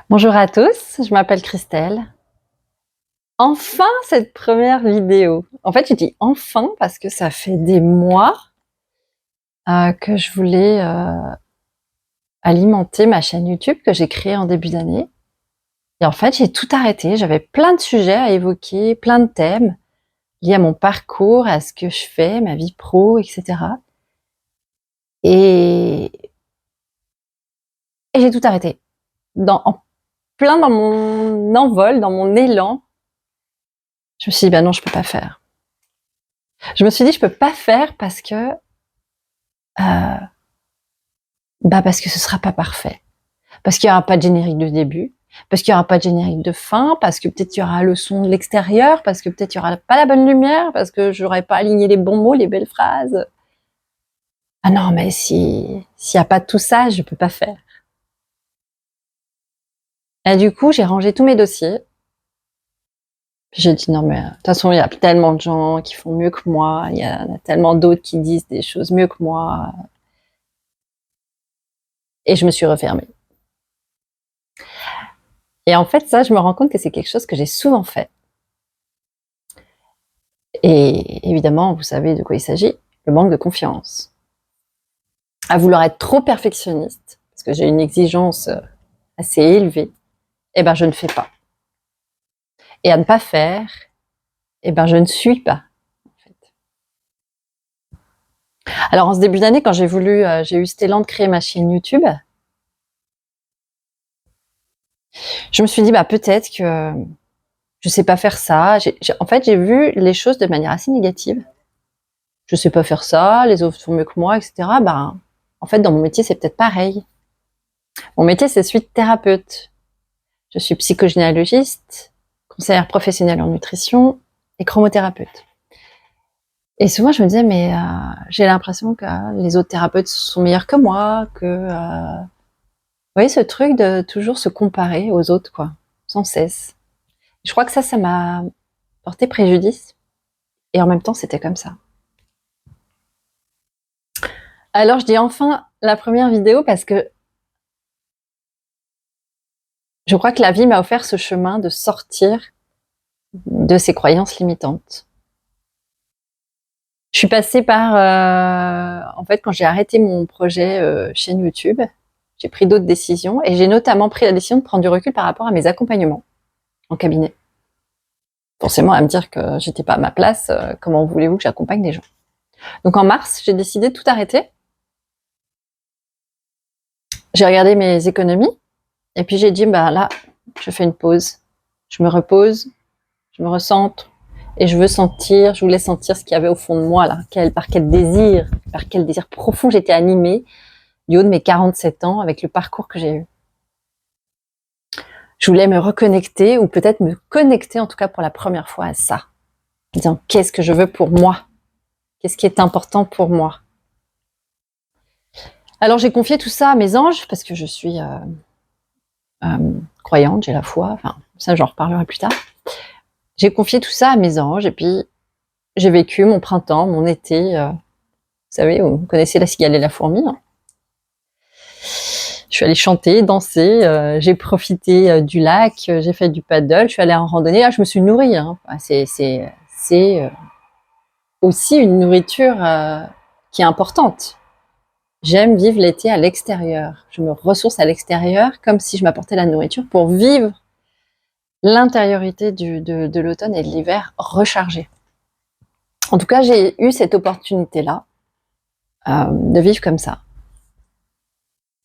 Bonjour à tous, je m'appelle Christelle. Enfin cette première vidéo. En fait, je dis enfin parce que ça fait des mois que je voulais alimenter ma chaîne YouTube que j'ai créée en début d'année. Et en fait, j'ai tout arrêté. J'avais plein de sujets à évoquer, plein de thèmes liés à mon parcours, à ce que je fais, ma vie pro, etc. Et, et j'ai tout arrêté. En plein dans mon envol, dans mon élan, je me suis dit, bah non, je peux pas faire. Je me suis dit, je peux pas faire parce que parce que ce sera pas parfait. Parce qu'il y aura pas de générique de début, parce qu'il y aura pas de générique de fin, parce que peut-être il y aura le son de l'extérieur, parce que peut-être il y aura pas la bonne lumière, parce que j'aurais pas aligné les bons mots, les belles phrases. Ah non, mais s'il y a pas tout ça, je peux pas faire. Et du coup, j'ai rangé tous mes dossiers. Puis j'ai dit non mais de toute façon, il y a tellement de gens qui font mieux que moi, il y en a tellement d'autres qui disent des choses mieux que moi. Et je me suis refermée. Et en fait, ça, je me rends compte que c'est quelque chose que j'ai souvent fait. Et évidemment, vous savez de quoi il s'agit, le manque de confiance. À vouloir être trop perfectionniste, parce que j'ai une exigence assez élevée, eh ben je ne fais pas. Et à ne pas faire, eh ben je ne suis pas. En fait. Alors en ce début d'année, quand j'ai eu cet élan de créer ma chaîne YouTube, je me suis dit peut-être que je sais pas faire ça. En fait, j'ai vu les choses de manière assez négative. Je sais pas faire ça, les autres font mieux que moi, etc. En fait, dans mon métier, c'est peut-être pareil. Mon métier, c'est celui de thérapeute. Je suis psychogénéalogiste, conseillère professionnelle en nutrition et chromothérapeute. Et souvent, je me disais, mais j'ai l'impression que les autres thérapeutes sont meilleurs que moi, vous voyez, ce truc de toujours se comparer aux autres, quoi, sans cesse. Je crois que ça m'a porté préjudice. Et en même temps, c'était comme ça. Alors, je dis enfin la première vidéo parce que je crois que la vie m'a offert ce chemin de sortir de ces croyances limitantes. Je suis passée par, en fait, quand j'ai arrêté mon projet chaîne YouTube, j'ai pris d'autres décisions et j'ai notamment pris la décision de prendre du recul par rapport à mes accompagnements en cabinet. Forcément, à me dire que j'étais pas à ma place, comment voulez-vous que j'accompagne des gens? Donc en mars, j'ai décidé de tout arrêter. J'ai regardé mes économies et puis j'ai dit, là, je fais une pause. Je me repose, je me recentre et je voulais sentir ce qu'il y avait au fond de moi, là, par quel désir profond j'étais animée du haut de mes 47 ans avec le parcours que j'ai eu. Je voulais me reconnecter ou peut-être me connecter en tout cas pour la première fois à ça. En disant qu'est-ce que je veux pour moi? Qu'est-ce qui est important pour moi? Alors j'ai confié tout ça à mes anges parce que je suis croyante, j'ai la foi, enfin ça j'en reparlerai plus tard. J'ai confié tout ça à mes anges et puis j'ai vécu mon printemps, mon été. Vous savez, vous connaissez la cigale et la fourmi. Hein. Je suis allée chanter, danser, j'ai profité du lac, j'ai fait du paddle, je suis allée en randonnée. Je me suis nourrie. Hein. C'est aussi une nourriture qui est importante. J'aime vivre l'été à l'extérieur. Je me ressource à l'extérieur comme si je m'apportais la nourriture pour vivre l'intériorité de l'automne et de l'hiver rechargée. En tout cas, j'ai eu cette opportunité-là de vivre comme ça.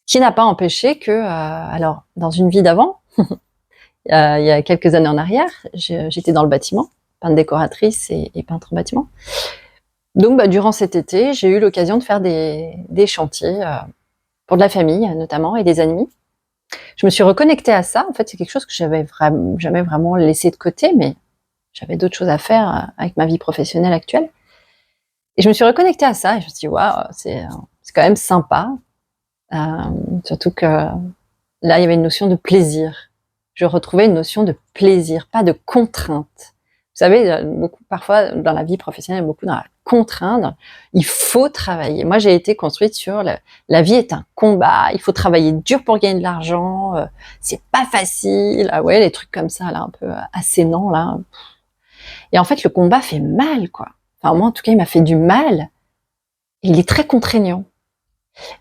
Qui n'a pas empêché que, alors, dans une vie d'avant, il y a quelques années en arrière, j'étais dans le bâtiment, peintre décoratrice et peintre en bâtiment. Donc, durant cet été, j'ai eu l'occasion de faire des chantiers pour de la famille, notamment, et des amis. Je me suis reconnectée à ça. En fait, c'est quelque chose que j'avais jamais vraiment laissé de côté, mais j'avais d'autres choses à faire avec ma vie professionnelle actuelle. Et je me suis reconnectée à ça et je me suis dit, waouh, c'est quand même sympa. Surtout que là, il y avait une notion de plaisir. Je retrouvais une notion de plaisir, pas de contrainte. Vous savez, parfois dans la vie professionnelle, beaucoup dans la contraindre. Il faut travailler. Moi, j'ai été construite sur la vie est un combat. Il faut travailler dur pour gagner de l'argent. C'est pas facile. Ah ouais, les trucs comme ça, là, un peu assénants, là. Et en fait, le combat fait mal, quoi. Enfin, moi, en tout cas, il m'a fait du mal. Et il est très contraignant.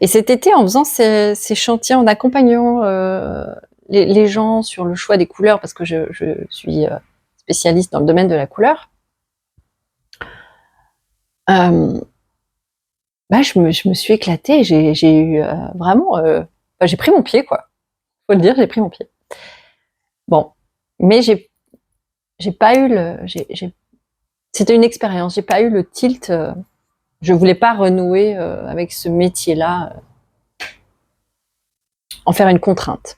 Et cet été, en faisant ces chantiers, en accompagnant les gens sur le choix des couleurs, parce que je suis spécialiste dans le domaine de la couleur, je me suis éclatée. J'ai eu vraiment... j'ai pris mon pied, quoi. Faut le dire, j'ai pris mon pied. Bon, mais j'ai pas eu c'était une expérience. J'ai pas eu le tilt. Je voulais pas renouer avec ce métier-là, en faire une contrainte.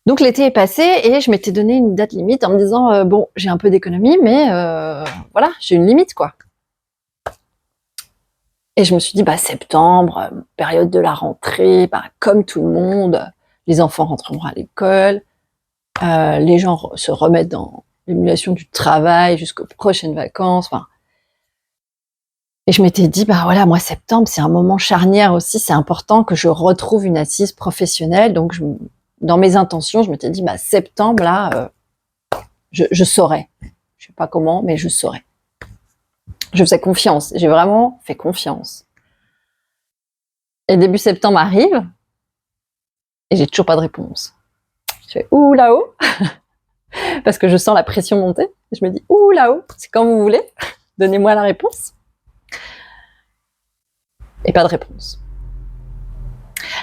Donc l'été est passé et je m'étais donné une date limite en me disant bon, j'ai un peu d'économie, mais voilà, j'ai une limite, quoi. Et je me suis dit septembre, période de la rentrée, comme tout le monde, les enfants rentreront à l'école, les gens se remettent dans l'émulation du travail jusqu'aux prochaines vacances. Et je m'étais dit voilà, moi septembre c'est un moment charnière aussi, c'est important que je retrouve une assise professionnelle. Donc dans mes intentions, je m'étais dit septembre là, je saurais. Je sais pas comment, mais je saurais. Je faisais confiance. J'ai vraiment fait confiance. Et début septembre arrive et j'ai toujours pas de réponse. Je fais ouh là-haut parce que je sens la pression monter. Je me dis ouh là-haut, c'est quand vous voulez, donnez-moi la réponse. Et pas de réponse.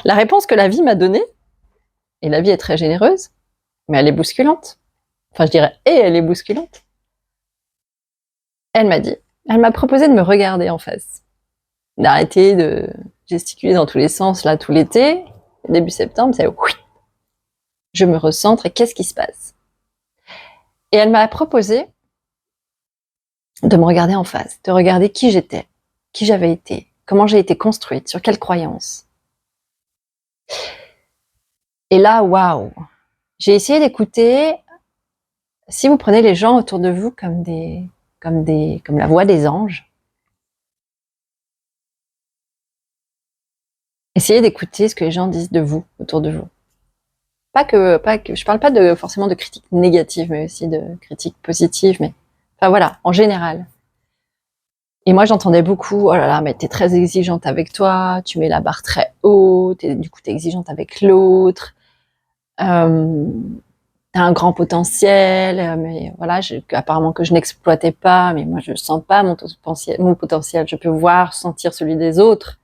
La réponse que la vie m'a donnée, et la vie est très généreuse, mais elle est bousculante. Enfin, je dirais, et elle est bousculante. Elle m'a proposé de me regarder en face, d'arrêter de gesticuler dans tous les sens, là, tout l'été. Début septembre, c'est oui, je me recentre et qu'est-ce qui se passe? Et elle m'a proposé de me regarder en face, de regarder qui j'étais, qui j'avais été, comment j'ai été construite, sur quelles croyances. Et là, waouh! J'ai essayé d'écouter. Si vous prenez les gens autour de vous comme la voix des anges, essayez d'écouter ce que les gens disent de vous, autour de vous. Pas que, je parle pas forcément de critiques négatives, mais aussi de critiques positives, mais, enfin voilà, en général. Et moi, j'entendais beaucoup, oh là là, mais t'es très exigeante avec toi, tu mets la barre très haut, du coup, t'es exigeante avec l'autre, t'as un grand potentiel, mais voilà, apparemment que je n'exploitais pas, mais moi, je sens pas mon potentiel, je peux voir, sentir celui des autres.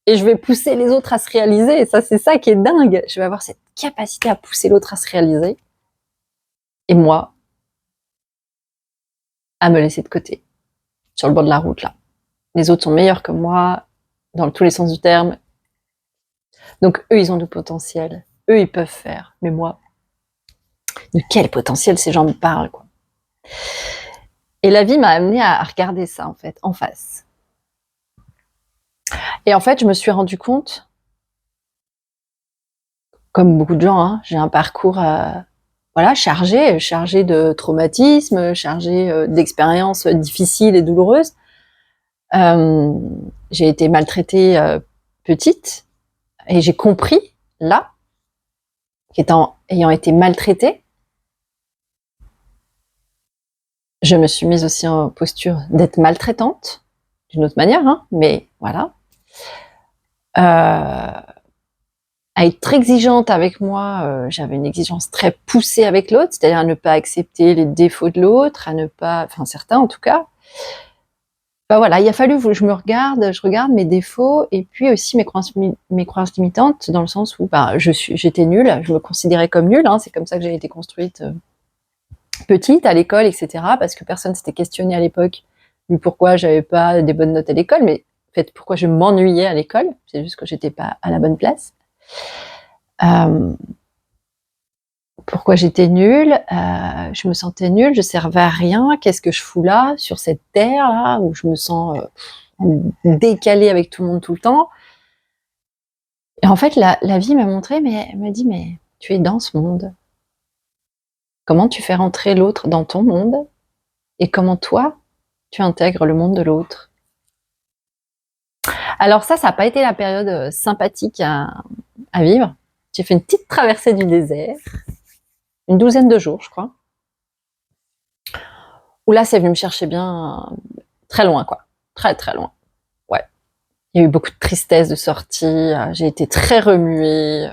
Et je vais pousser les autres à se réaliser. Et ça, c'est ça qui est dingue. Je vais avoir cette capacité à pousser l'autre à se réaliser. Et moi, à me laisser de côté. Sur le bord de la route, là. Les autres sont meilleurs que moi, dans tous les sens du terme. Donc, eux, ils ont du potentiel. Eux, ils peuvent faire. Mais moi, de quel potentiel ces gens me parlent, quoi. Et la vie m'a amenée à regarder ça, en fait, en face. Et en fait, je me suis rendu compte, comme beaucoup de gens, hein, j'ai un parcours chargé de traumatismes, chargé d'expériences difficiles et douloureuses. J'ai été maltraitée petite et j'ai compris, là, ayant été maltraitée, je me suis mise aussi en posture d'être maltraitante, d'une autre manière, hein, mais voilà. À être très exigeante avec moi, j'avais une exigence très poussée avec l'autre, c'est-à-dire à ne pas accepter les défauts de l'autre, enfin certains en tout cas. Voilà, il a fallu que je regarde mes défauts et puis aussi mes croyances limitantes, dans le sens où j'étais nulle, je me considérais comme nulle, hein, c'est comme ça que j'ai été construite petite à l'école, etc. Parce que personne s'était questionné à l'époque du pourquoi j'avais pas des bonnes notes à l'école, mais en fait pourquoi je m'ennuyais à l'école, c'est juste que j'étais pas à la bonne place. Pourquoi j'étais nulle, je me sentais nulle, je servais à rien, qu'est-ce que je fous là, sur cette terre-là, où je me sens décalée avec tout le monde tout le temps. Et en fait, la vie m'a montré, mais elle m'a dit, mais tu es dans ce monde. Comment tu fais rentrer l'autre dans ton monde? Et comment toi, tu intègres le monde de l'autre. Alors ça n'a pas été la période sympathique à vivre. J'ai fait une petite traversée du désert, une douzaine de jours, je crois. Où là, c'est venu me chercher bien très loin, quoi. Très, très loin. Ouais. Il y a eu beaucoup de tristesse de sortie. J'ai été très remuée.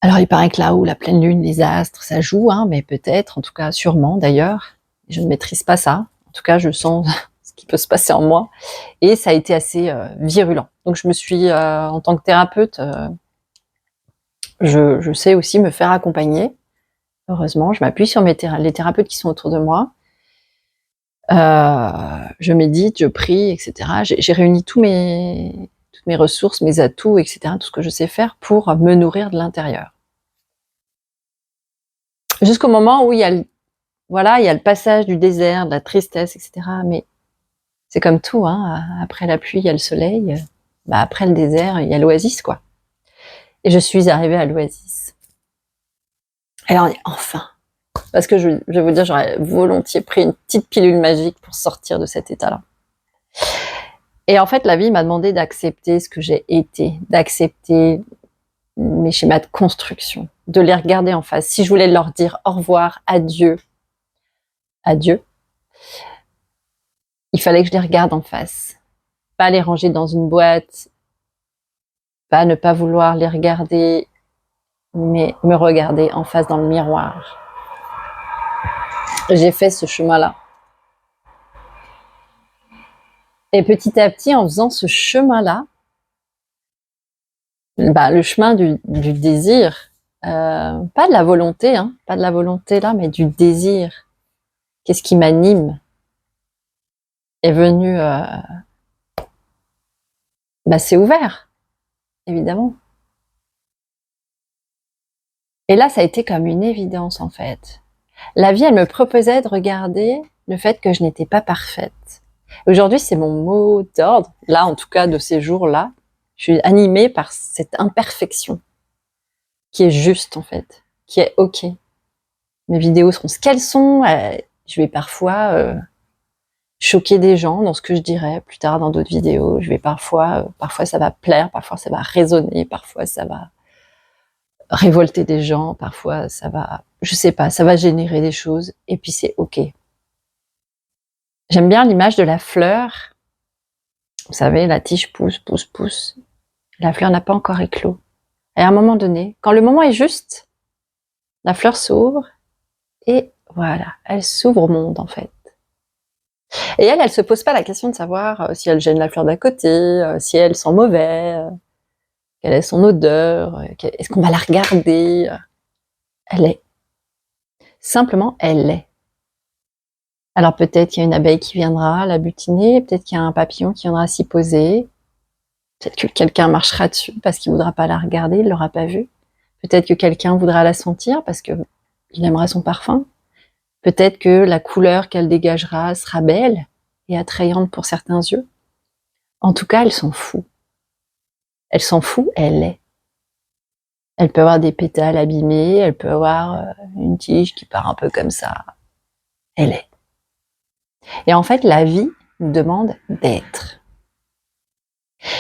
Alors, il paraît que là où la pleine lune, les astres, ça joue, hein, mais peut-être, en tout cas, sûrement d'ailleurs. Je ne maîtrise pas ça. En tout cas, je sens ce qui peut se passer en moi. Et ça a été assez virulent. Donc, je me suis, en tant que thérapeute, je sais aussi me faire accompagner. Heureusement, je m'appuie sur les thérapeutes qui sont autour de moi. Je médite, je prie, etc. J'ai réuni toutes mes ressources, mes atouts, etc., tout ce que je sais faire pour me nourrir de l'intérieur. Jusqu'au moment où il y a le passage du désert, de la tristesse, etc. Mais c'est comme tout, hein, après la pluie, il y a le soleil. Après le désert, il y a l'oasis, quoi. Et je suis arrivée à l'oasis. Alors, enfin, parce que je vais vous dire, j'aurais volontiers pris une petite pilule magique pour sortir de cet état-là. Et en fait, la vie m'a demandé d'accepter ce que j'ai été, d'accepter mes schémas de construction, de les regarder en face. Si je voulais leur dire au revoir, adieu, il fallait que je les regarde en face. Pas les ranger dans une boîte, pas ne pas vouloir les regarder, mais me regarder en face dans le miroir. J'ai fait ce chemin-là. Et petit à petit, en faisant ce chemin-là, le chemin du désir, pas de la volonté, hein, pas de la volonté là, mais du désir. Qu'est-ce qui m'anime est venu, c'est ouvert, évidemment. Et là, ça a été comme une évidence, en fait. La vie, elle me proposait de regarder le fait que je n'étais pas parfaite. Aujourd'hui, c'est mon mot d'ordre, là, en tout cas, de ces jours-là. Je suis animée par cette imperfection qui est juste, en fait, qui est OK. Mes vidéos seront ce qu'elles sont. Je vais parfois choquer des gens dans ce que je dirai plus tard dans d'autres vidéos. Je vais parfois ça va plaire, parfois ça va résonner, parfois ça va révolter des gens, parfois ça va, je sais pas, ça va générer des choses, et puis c'est OK. J'aime bien l'image de la fleur. Vous savez, la tige pousse, pousse, pousse. La fleur n'a pas encore éclos. Et à un moment donné, quand le moment est juste, la fleur s'ouvre, et voilà, elle s'ouvre au monde, en fait. Et elle se pose pas la question de savoir si elle gêne la fleur d'à côté, si elle sent mauvais, quelle est son odeur, est-ce qu'on va la regarder. Elle est. Simplement, elle est. Alors peut-être qu'il y a une abeille qui viendra la butiner, peut-être qu'il y a un papillon qui viendra s'y poser, peut-être que quelqu'un marchera dessus parce qu'il voudra pas la regarder, il l'aura pas vue. Peut-être que quelqu'un voudra la sentir parce que il aimerait son parfum. Peut-être que la couleur qu'elle dégagera sera belle et attrayante pour certains yeux. En tout cas, elle s'en fout. Elle s'en fout, elle est. Elle peut avoir des pétales abîmés, elle peut avoir une tige qui part un peu comme ça. Elle est. Et en fait, la vie nous demande d'être.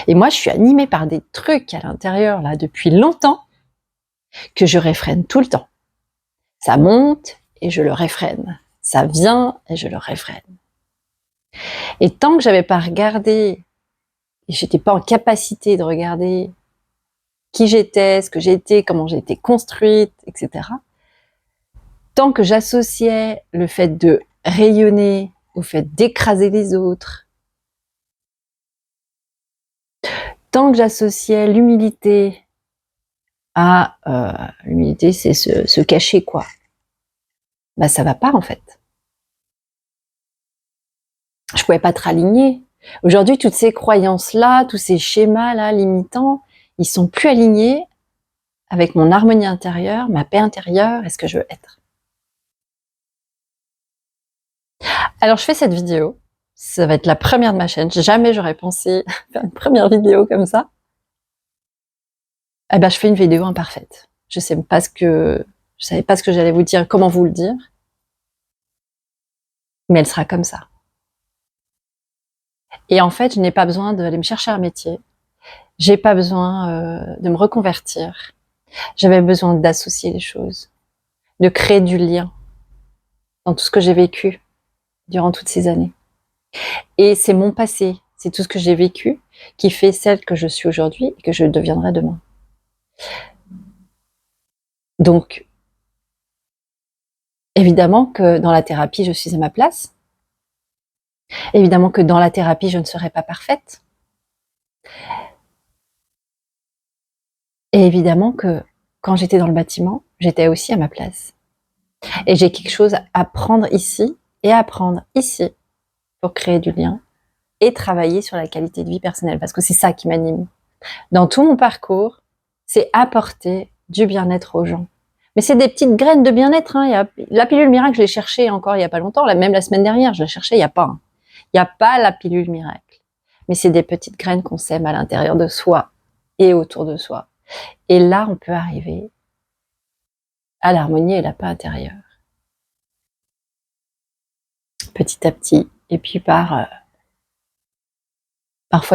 Et moi, je suis animée par des trucs à l'intérieur, là, depuis longtemps, que je réfrène tout le temps. Ça monte et je le réfrène. Ça vient et je le réfrène. Et tant que j'avais pas regardé, et j'étais pas en capacité de regarder qui j'étais, ce que j'étais, comment j'ai été construite, etc. Tant que j'associais le fait de rayonner au fait d'écraser les autres, tant que j'associais l'humilité à l'humilité, c'est se cacher, quoi. Ça va pas, en fait. Je pouvais pas être alignée. Aujourd'hui, toutes ces croyances-là, tous ces schémas-là limitants, ils sont plus alignés avec mon harmonie intérieure, ma paix intérieure et ce que je veux être. Alors, je fais cette vidéo. Ça va être la première de ma chaîne. Jamais j'aurais pensé faire une première vidéo comme ça. Je fais une vidéo imparfaite. Je savais pas ce que j'allais vous dire, comment vous le dire. mais elle sera comme ça. Et en fait, je n'ai pas besoin d'aller me chercher un métier. J'ai pas besoin de me reconvertir. J'avais besoin d'associer les choses, de créer du lien dans tout ce que j'ai vécu durant toutes ces années. Et c'est mon passé, c'est tout ce que j'ai vécu qui fait celle que je suis aujourd'hui et que je deviendrai demain. Donc, évidemment que dans la thérapie, je suis à ma place. Évidemment que dans la thérapie, je ne serai pas parfaite. Et évidemment que quand j'étais dans le bâtiment, j'étais aussi à ma place. Et j'ai quelque chose à apprendre ici et à apprendre ici pour créer du lien et travailler sur la qualité de vie personnelle, parce que c'est ça qui m'anime. Dans tout mon parcours, c'est apporter du bien-être aux gens. Mais c'est des petites graines de bien-être. Hein. La pilule miracle, je l'ai cherchée encore il n'y a pas longtemps, même la semaine dernière, je la cherchais, il n'y a pas. Hein. Il n'y a pas la pilule miracle. Mais c'est des petites graines qu'on sème à l'intérieur de soi et autour de soi. Et là, on peut arriver à l'harmonie et la paix intérieure. Petit à petit. Et puis parfois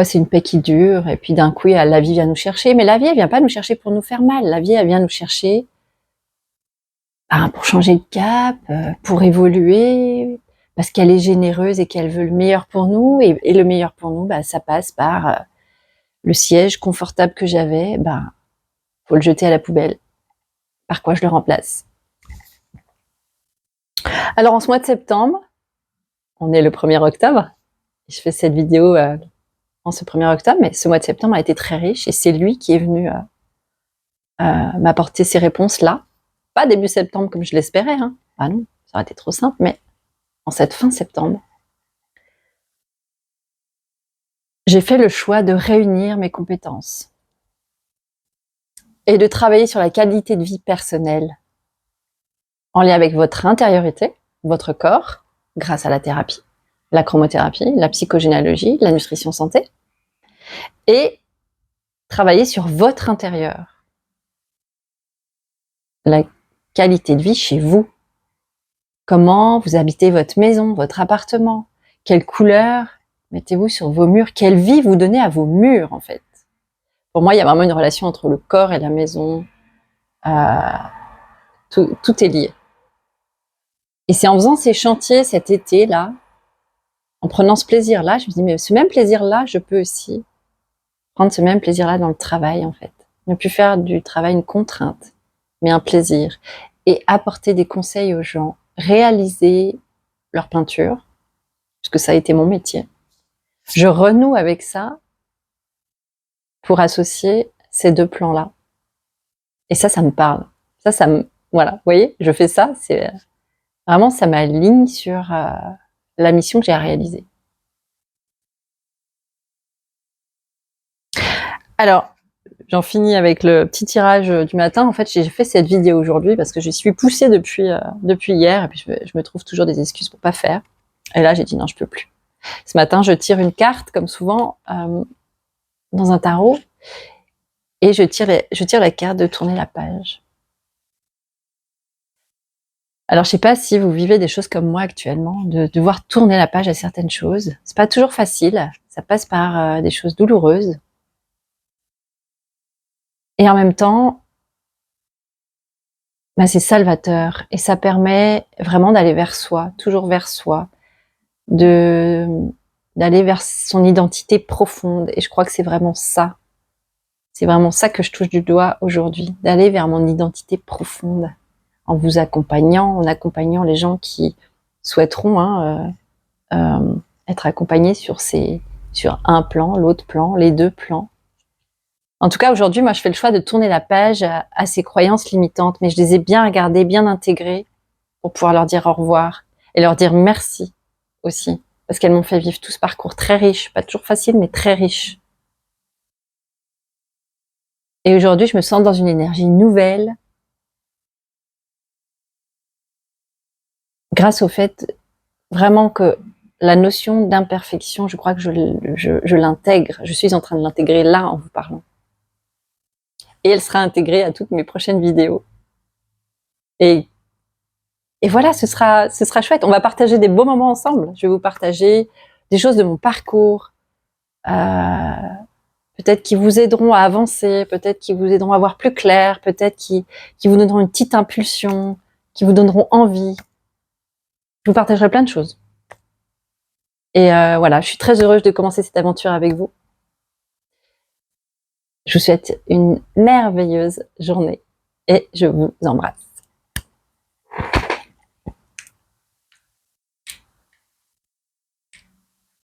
c'est une paix qui dure, et puis d'un coup, la vie vient nous chercher. Mais la vie, elle vient pas nous chercher pour nous faire mal. La vie, elle vient nous chercher pour changer de cap, pour évoluer, parce qu'elle est généreuse et qu'elle veut le meilleur pour nous. Et le meilleur pour nous, ça passe par le siège confortable que j'avais, faut le jeter à la poubelle. Par quoi je le remplace? Alors en ce mois de septembre, on est le 1er octobre, je fais cette vidéo en ce 1er octobre, mais ce mois de septembre a été très riche et c'est lui qui est venu m'apporter ces réponses-là. Pas début septembre comme je l'espérais, hein. Ah non, ça aurait été trop simple, mais en cette fin septembre, j'ai fait le choix de réunir mes compétences et de travailler sur la qualité de vie personnelle en lien avec votre intériorité, votre corps, grâce à la thérapie, la chromothérapie, la psychogénéalogie, la nutrition santé, et travailler sur votre intérieur, la qualité de vie chez vous. Comment vous habitez votre maison, votre appartement, quelle couleur mettez-vous sur vos murs, quelle vie vous donnez à vos murs en fait. Pour moi, il y a vraiment une relation entre le corps et la maison. Tout est lié. Et c'est en faisant ces chantiers cet été-là, en prenant ce plaisir-là, je me dis, mais ce même plaisir-là, je peux aussi prendre ce même plaisir-là dans le travail, en fait. Ne plus faire du travail une contrainte, mais un plaisir. Et apporter des conseils aux gens, réaliser leur peinture, parce que ça a été mon métier. Je renoue avec ça pour associer ces deux plans-là. Et ça me parle. Voilà, vous voyez, je fais ça, c'est vraiment, ça m'aligne sur la mission que j'ai à réaliser. Alors, j'en finis avec le petit tirage du matin. En fait, j'ai fait cette vidéo aujourd'hui parce que je suis poussée depuis hier, et puis je me trouve toujours des excuses pour pas faire. Et là, j'ai dit non, je peux plus. Ce matin, je tire une carte, comme souvent, dans un tarot, et je tire la carte de tourner la page. Alors, je sais pas si vous vivez des choses comme moi actuellement, de devoir tourner la page à certaines choses. C'est pas toujours facile. Ça passe par des choses douloureuses. Et en même temps, c'est salvateur. Et ça permet vraiment d'aller vers soi, toujours vers soi, d'aller vers son identité profonde. Et je crois que c'est vraiment ça. C'est vraiment ça que je touche du doigt aujourd'hui, d'aller vers mon identité profonde, en vous accompagnant, en accompagnant les gens qui souhaiteront être accompagnés sur un plan, l'autre plan, les deux plans. En tout cas, aujourd'hui, moi, je fais le choix de tourner la page à ces croyances limitantes, mais je les ai bien regardées, bien intégrées, pour pouvoir leur dire au revoir et leur dire merci aussi, parce qu'elles m'ont fait vivre tout ce parcours très riche, pas toujours facile, mais très riche. Et aujourd'hui, je me sens dans une énergie nouvelle, grâce au fait vraiment que la notion d'imperfection, je crois que je l'intègre, je suis en train de l'intégrer là en vous parlant. Et elle sera intégrée à toutes mes prochaines vidéos. Et Et voilà, ce sera chouette. On va partager des beaux moments ensemble. Je vais vous partager des choses de mon parcours, peut-être qui vous aideront à avancer, peut-être qui vous aideront à voir plus clair, peut-être qui vous donneront une petite impulsion, qui vous donneront envie. Je vous partagerai plein de choses. Et voilà, je suis très heureuse de commencer cette aventure avec vous. Je vous souhaite une merveilleuse journée et je vous embrasse.